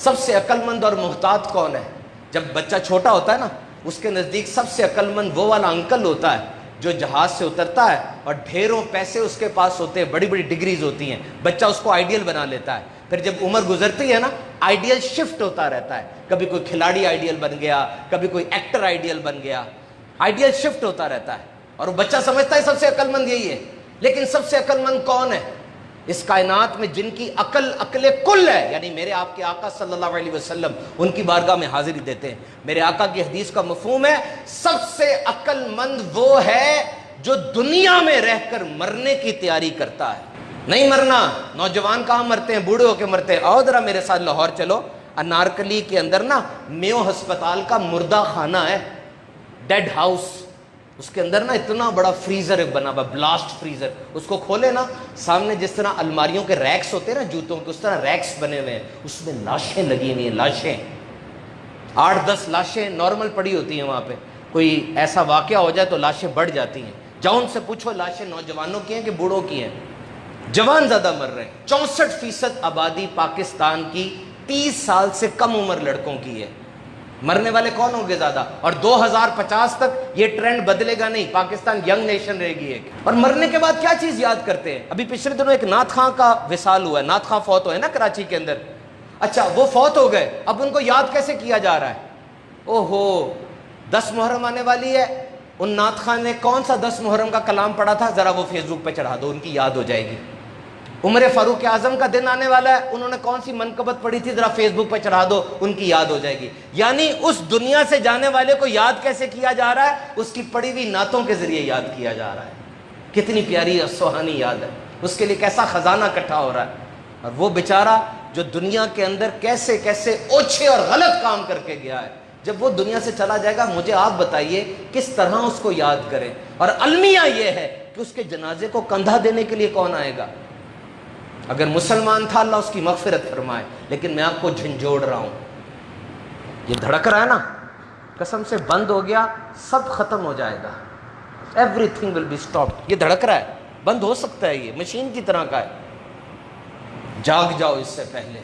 سب سے عقل مند اور محتاط کون ہے؟ جب بچہ چھوٹا ہوتا ہے نا، اس کے نزدیک سب سے عقل مند وہ والا انکل ہوتا ہے جو جہاز سے اترتا ہے اور ڈھیروں پیسے اس کے پاس ہوتے ہیں، بڑی بڑی ڈگریز ہوتی ہیں، بچہ اس کو آئیڈیل بنا لیتا ہے. پھر جب عمر گزرتی ہے نا، آئیڈیل شفٹ ہوتا رہتا ہے، کبھی کوئی کھلاڑی آئیڈیل بن گیا، کبھی کوئی ایکٹر آئیڈیل بن گیا، آئیڈیل شفٹ ہوتا رہتا ہے. اور وہ بچہ سمجھتا ہے سب سے عقل مند یہی ہے. لیکن سب سے عقل مند کون ہے؟ اس کائنات میں جن کی عقل کل ہے، یعنی میرے آپ کے آقا صلی اللہ علیہ وسلم ان کی بارگاہ میں حاضری دیتے ہیں. میرے آقا کی حدیث کا مفہوم ہے سب سے عقل مند وہ ہے جو دنیا میں رہ کر مرنے کی تیاری کرتا ہے. نہیں مرنا. نوجوان کہاں مرتے ہیں؟ بوڑھے ہو کے مرتے ہیں. آؤ ذرا میرے ساتھ لاہور چلو، انارکلی کے اندر نا میو ہسپتال کا مردہ خانہ ہے، ڈیڈ ہاؤس. اس کے اندر نا اتنا بڑا فریزر ایک بنا ہوا، بلاسٹ فریزر. اس کو کھولے نا، سامنے جس طرح الماریوں کے ریکس ہوتے ہیں نا جوتوں کے، اس طرح ریکس بنے ہوئے ہیں، اس میں لاشیں لگی ہوئی ہیں، لاشیں 8-10 لاشیں نارمل پڑی ہوتی ہیں وہاں پہ. کوئی ایسا واقعہ ہو جائے تو لاشیں بڑھ جاتی ہیں. جاؤ ان سے پوچھو لاشیں نوجوانوں کی ہیں کہ بوڑھوں کی ہیں؟ جوان زیادہ مر رہے ہیں. 64% آبادی پاکستان کی 30 سال سے کم عمر لڑکوں کی ہے. مرنے والے کون ہوں گے زیادہ؟ اور 2050 تک یہ ٹرینڈ بدلے گا نہیں، پاکستان ینگ نیشن رہے گی ایک. اور مرنے کے بعد کیا چیز یاد کرتے ہیں؟ ابھی پچھلے دنوں ایک نعت خاں کا وصال ہوا ہے، نعت خاں فوت ہوئے نا کراچی کے اندر. اچھا وہ فوت ہو گئے، اب ان کو یاد کیسے کیا جا رہا ہے؟ اوہو 10 محرم آنے والی ہے، ان نعت خاں نے کون سا 10 محرم کا کلام پڑھا تھا، ذرا وہ فیس بک پہ چڑھا دو، ان کی یاد ہو جائے گی. عمر فاروق اعظم کا دن آنے والا ہے، انہوں نے کون سی منقبت پڑھی تھی، ذرا فیس بک پہ چڑھا دو، ان کی یاد ہو جائے گی. یعنی اس دنیا سے جانے والے کو یاد کیسے کیا جا رہا ہے؟ اس کی پڑھی ہوئی نعتوں کے ذریعے یاد کیا جا رہا ہے. کتنی پیاری اور سہانی یاد ہے، اس کے لیے کیسا خزانہ اکٹھا ہو رہا ہے. اور وہ بیچارہ جو دنیا کے اندر کیسے کیسے اوچھے اور غلط کام کر کے گیا ہے، جب وہ دنیا سے چلا جائے گا مجھے آپ بتائیے کس طرح اس کو یاد کریں. اور المیہ یہ ہے کہ اس کے جنازے کو کندھا دینے کے لیے کون آئے گا؟ اگر مسلمان تھا اللہ اس کی مغفرت فرمائے، لیکن میں آپ کو جھنجھوڑ رہا ہوں، یہ دھڑک رہا ہے نا، قسم سے بند ہو گیا سب ختم ہو جائے گا. Everything will be stopped. یہ دھڑک رہا ہے، بند ہو سکتا ہے، یہ مشین کی طرح کا ہے. جاگ جاؤ اس سے پہلے.